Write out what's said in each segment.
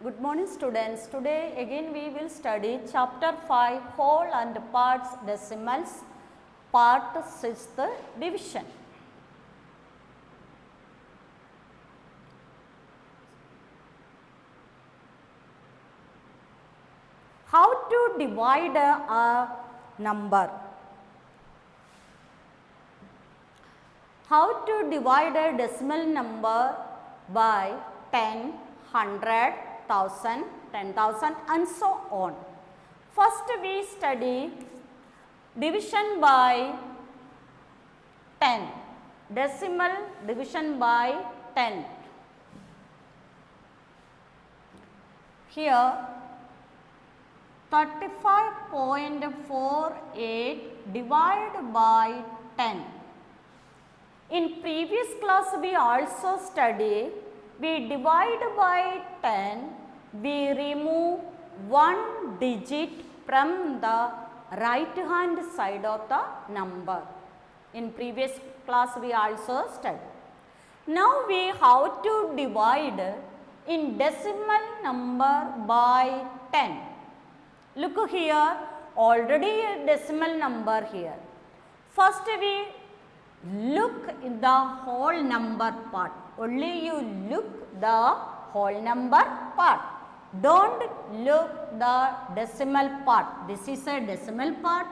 Good morning students. Today again we will study chapter 5 whole and parts decimals part 6th division. How to divide a number? How to divide a decimal number by 10, 100, 1000, 10,000 and so on. First we study division by 10, decimal division by 10. Here 35.48 divided by 10. In previous class we also study, we divide by 10, we remove one digit from the right hand side of the number. In previous class we also studied. Now we how to divide in decimal number by 10. Look here, already a decimal number here. First we look in the whole number part. Only you look the whole number part. Don't look the decimal part. This is a decimal part.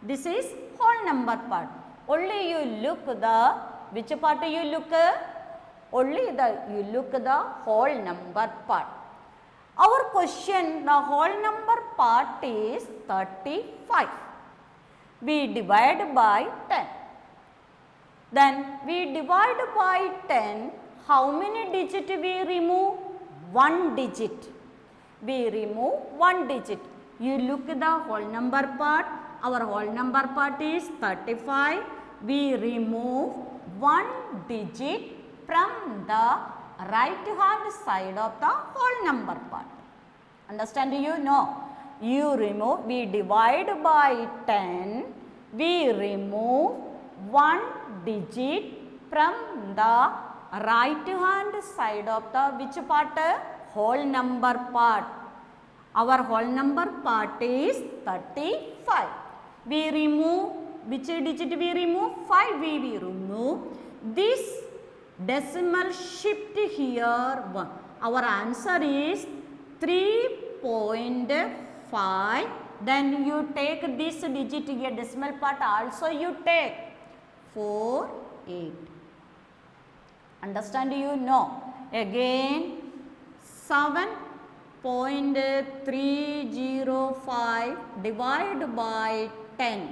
This is whole number part. Only you look the, which part you look? Only you look the whole number part. Our question, the whole number part is 35. We divide by 10. Then we divide by 10, how many digit we remove? One digit. We remove one digit. You look the whole number part, our whole number part is 35. We remove one digit from the right hand side of the whole number part. Understand you? No. You remove, we divide by 10, we remove one digit from the right hand side of the which part? Whole number part. Our whole number part is 35. We remove, which digit we remove? 5 we remove. This decimal shift here 1. Our answer is 3.5. Then you take this digit here, decimal part also you take 4, 8. Understand you? No. Again 7.305 divided by 10.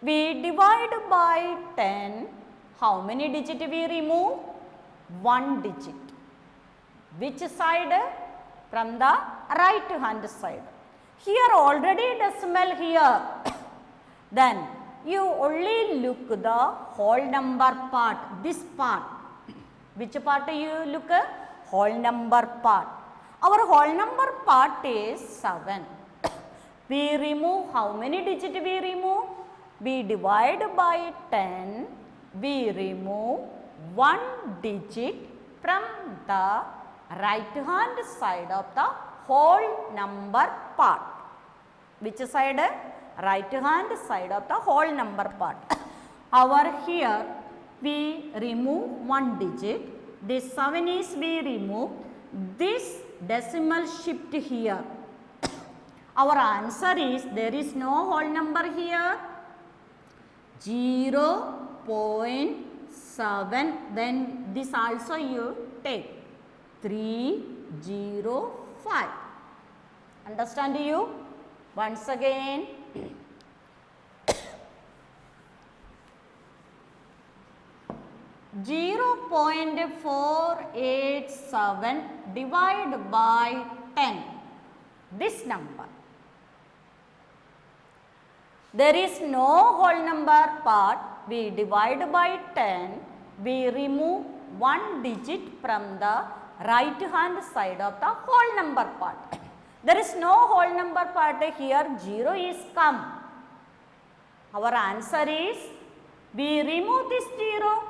We divide by 10. How many digit we remove? One digit. Which side? From the right hand side. Here already decimal here. Then you only look the whole number part, this part. Which part you look? Whole number part. Our whole number part is 7. We remove, how many digit we remove? We divide by 10. We remove one digit from the right hand side of the whole number part. Which side? Right hand side of the whole number part. Our here we remove one digit. This 7 is we remove. This decimal shift here. Our answer is, there is no whole number here. 0.7. Then this also you take 305. Understand you? Once again. 0.487 divided by 10. This number. There is no whole number part. We divide by 10. We remove one digit from the right hand side of the whole number part. There is no whole number part here. 0 is come. Our answer is, we remove this 0.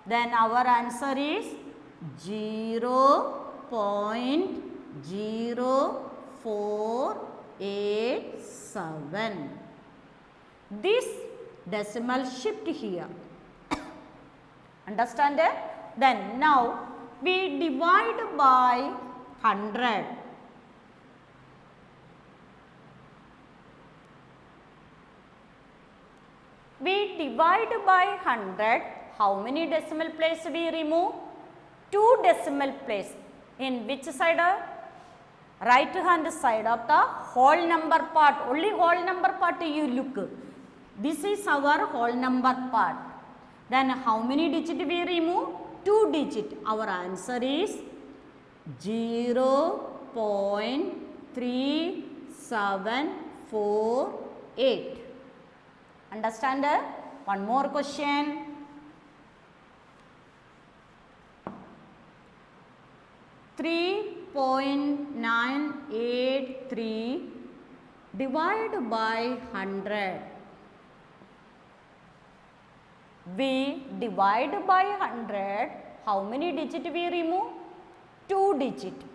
Then our answer is 0.487 0.0487. This decimal shift here. Understand it? Then now we divide by 100. We divide by 100. How many decimal places we remove? 2 decimal places. In which side? Right hand side of the whole number part. Only whole number part you look. This is our whole number part. Then how many digits we remove? 2 digits. Our answer is 0.3748. Understand? One more question. 3.983 divided by 100. We divide by 100. How many digits we remove? 2 digits.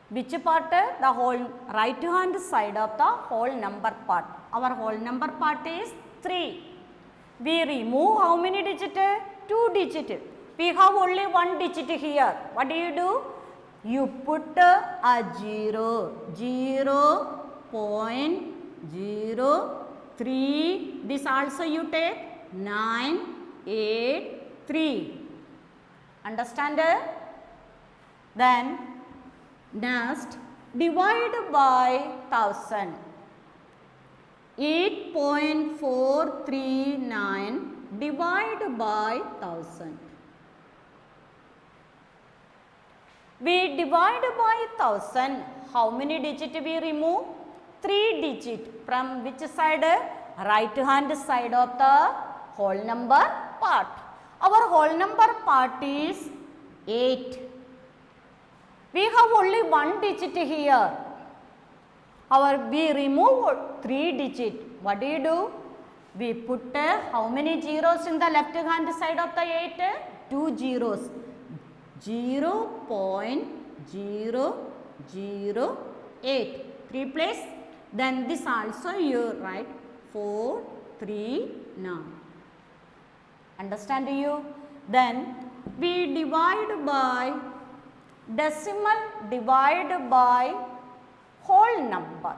Which part? The whole right hand side of the whole number part. Our whole number part is 3. We remove how many digits? 2 digits. We have only 1 digit here. What do? You put a 0. 0.03. This also you take 983. Understand? Then next divide by 1000. 8.439 divide by 1000. We divide by 1000. How many digits we remove? 3 digits. From which side? Right hand side of the whole number part. Our whole number part is 8. We have only 1 digit here. We remove 3 digits. What do? We put how many zeros in the left hand side of the 8? 2 zeros. 0.008. 3 place. Then this also you write 439. Understand you? Then we divide by decimal divide by whole number.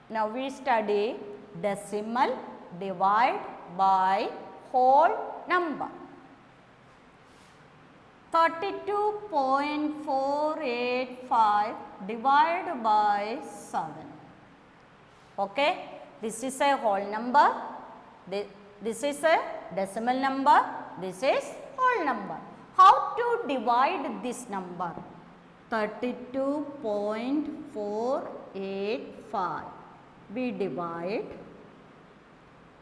Now we study decimal divide by whole number. 32.485 divided by 7. Okay, this is a whole number. This is a decimal number. This is whole number. How to divide this number? 32.485. We divide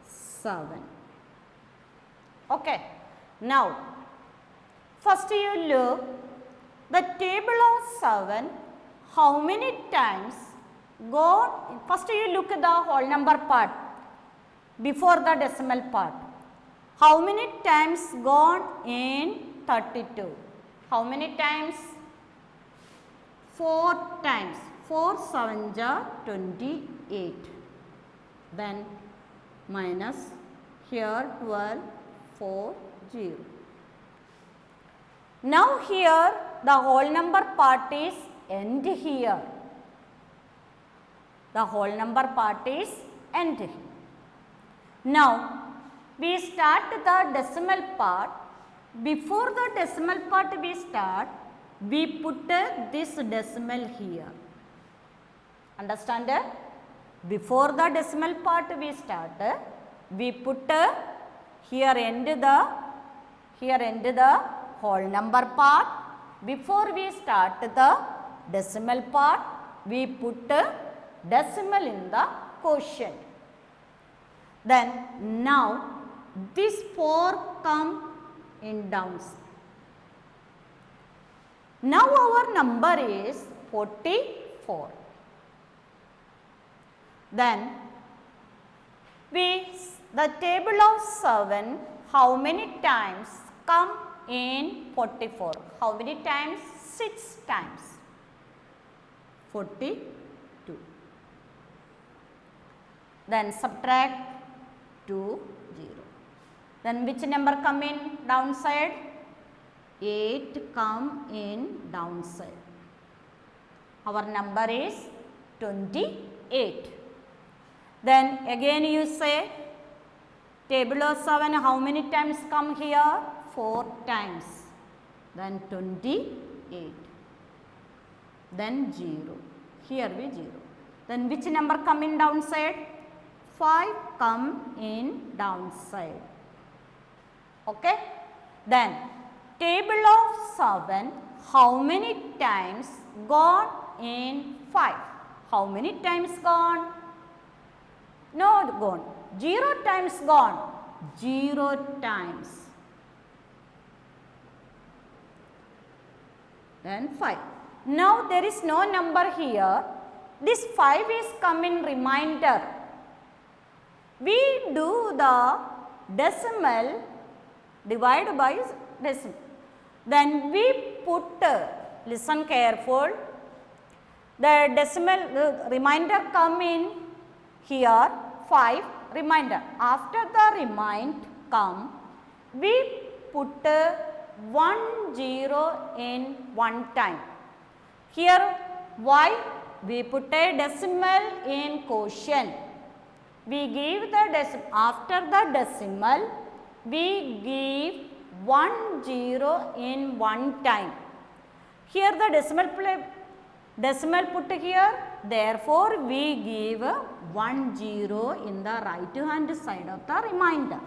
7. Okay. Now, first you look the table of 7. How many times gone? First you look at the whole number part before the decimal part. How many times gone in 32? How many times? 4 times. 4 7 ja 28. Then minus here 12 4 0. Now here the whole number part is end here. The whole number part is end here. Now we start the decimal part. Before the decimal part we start, we put this decimal here. Understand? Before the decimal part we start, we put here end the whole number part. Before we start the decimal part, we put decimal in the quotient. Then now this 4 come in downs. Now our number is 44. Then the table of 7, how many times come in 44? How many times? 6 times. 42. Then subtract 2, 0. Then which number come in downside? 8 come in downside. Our number is 28. Then again you say, table of 7 how many times come here? 4 times. Then 28. Then 0. Here we 0. Then which number come in downside? 5 come in downside. Okay. Then table of 7 how many times gone in 5? How many times gone? Not gone. 0 times gone. 0 times. Then 5. Now there is no number here. This 5 is come in remainder. We do the decimal divide by decimal. Then we put, listen careful, the decimal remainder come in here 5 remainder. After the remind come, we put 1 0 in one time. Here why? We put a decimal in quotient. We give the decimal, after the decimal, we give 1 0 in one time. Here the decimal put here, therefore we give 1 0 in the right hand side of the remainder.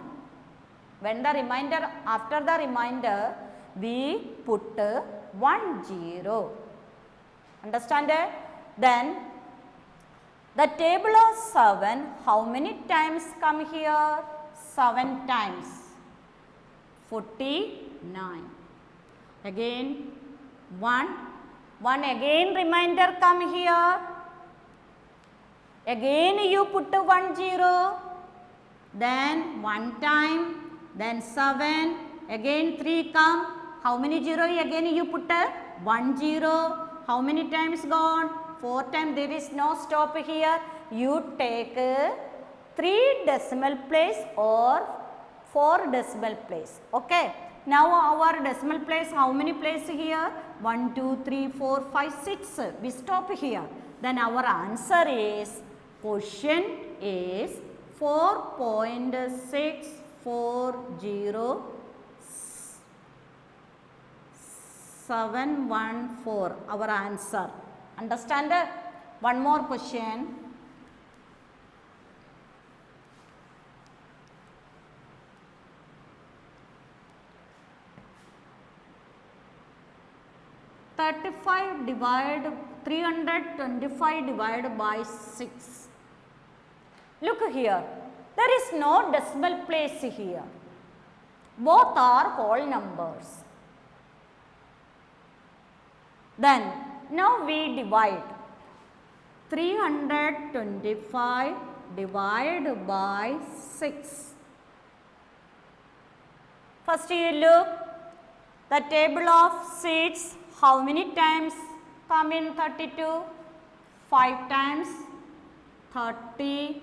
When the remainder, after the remainder, we put 1 0. Understand it? Then the table of 7, how many times come here? 7 times. 49. Again 1 again remainder come here. Again you put 1 0. Then 1 time. Then 7. Again 3 come. How many 0? Again you put 1 0. How many times gone? 4 times. There is no stop here. You take 3 decimal place or 4 decimal place. Okay. Now our decimal place, how many place here? 1, 2, 3, 4, 5, 6. We stop here. Then our answer is, quotient is 4.640714. Our answer. Understand? One more question. Divide 325 divided by 6. Look here. There is no decimal place here. Both are whole numbers. Then now we divide 325 divided by 6. First you look the table of seats. How many times come in 32? 5 times. 30.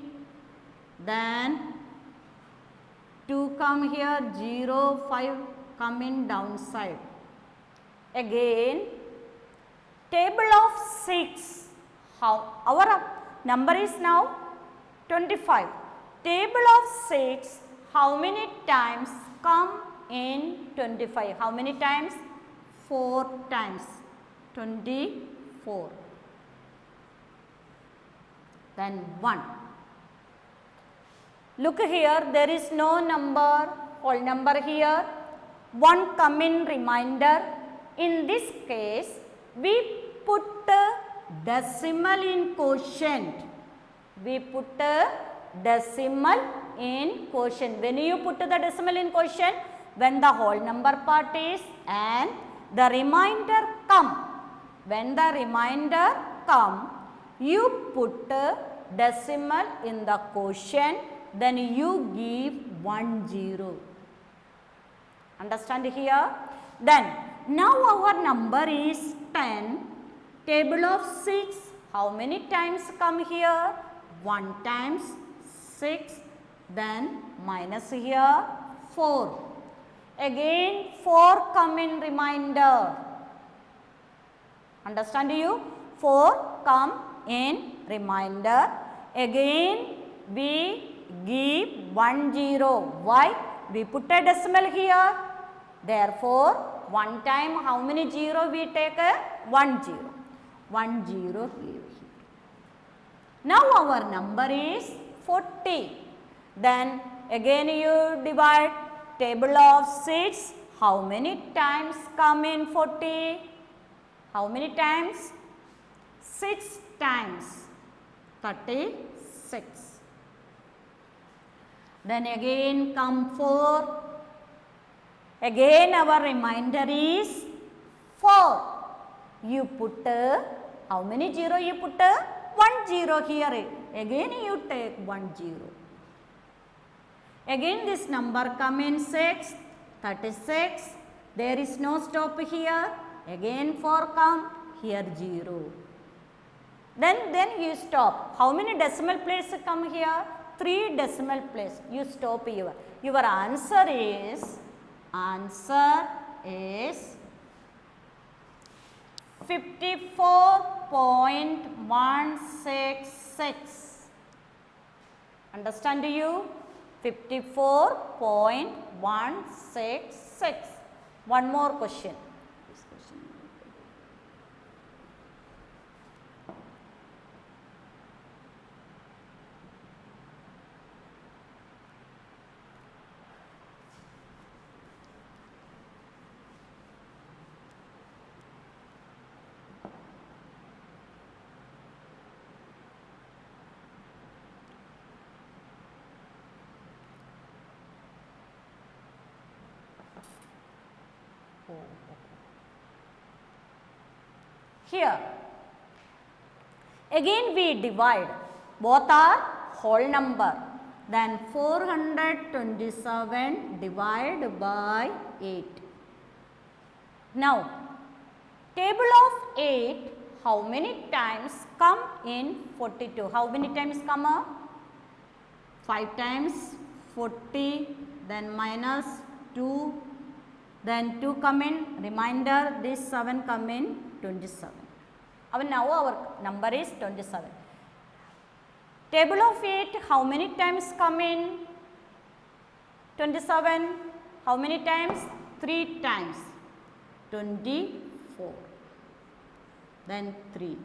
Then 2 come here. 0, 5 come in downside. Again table of 6. How? Our number is now 25. Table of 6. How many times come in 25? How many times? 4 times. 24. Then 1. Look here, there is no number, whole number here. 1 come in remainder. In this case, we put decimal in quotient. We put decimal in quotient. When you put the decimal in quotient, when the whole number part is and the remainder come. When the remainder come, you put decimal in the quotient, then you give 1 0. Understand here? Then now our number is 10. Table of 6. How many times come here? 1 times 6, then minus here 4. Again 4 come in remainder. Understand you? 4 come in remainder. Again we give 1 0. Why? We put a decimal here. Therefore, 1 time how many 0 we take? 1 0. 1 0 here. Now our number is 40. Then again you divide table of 6. How many times come in 40? How many times? 6 times. 36. Then again come 4. Again our remainder is 4. You put, how many 0 you put? 1 0 here. Again you take 1 0. Again this number come in 6, 36. There is no stop here. Again 4 come, here 0. Then you stop. How many decimal places come here? 3 decimal place. You stop here. Your answer is 54.166. Understand you? 54.166. One more question. Here, again we divide, both are whole number, then 427 divided by 8. Now, table of 8, how many times come in 42? How many times come up? 5 times 40, then minus 2, then 2 come in, remainder this 7 come in, 27. Now our number is 27. Table of 8, how many times come in? 27. How many times? 3 times. 24. Then 3.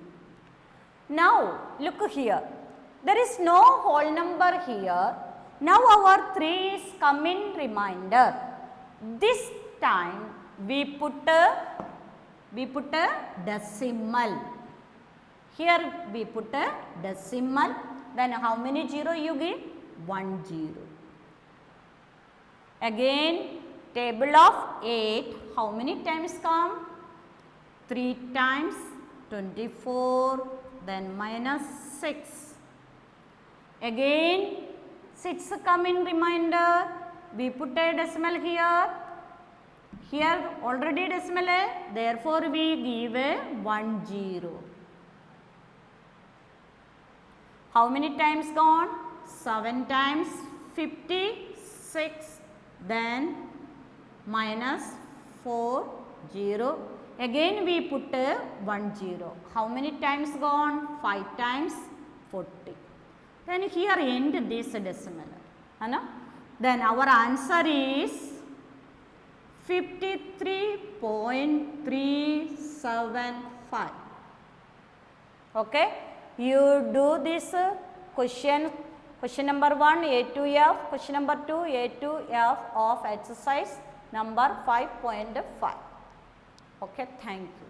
Now look here. There is no whole number here. Now our 3 is come in remainder. This time we put a decimal. Here we put a decimal. Then how many 0 you give? 1 0. Again table of 8, how many times come? 3 times, 24, then minus 6. Again 6 come in remainder. We put a decimal here. Here already decimal, therefore we give a 1 0. How many times gone? 7 times 56, then minus 4 0. Again we put a 1 0. How many times gone? 5 times 40. Then here end this decimal. Then our answer is 53.375. Okay. You do this question number 1 A to F, question number 2 A to F of exercise number 5.5. Okay, thank you.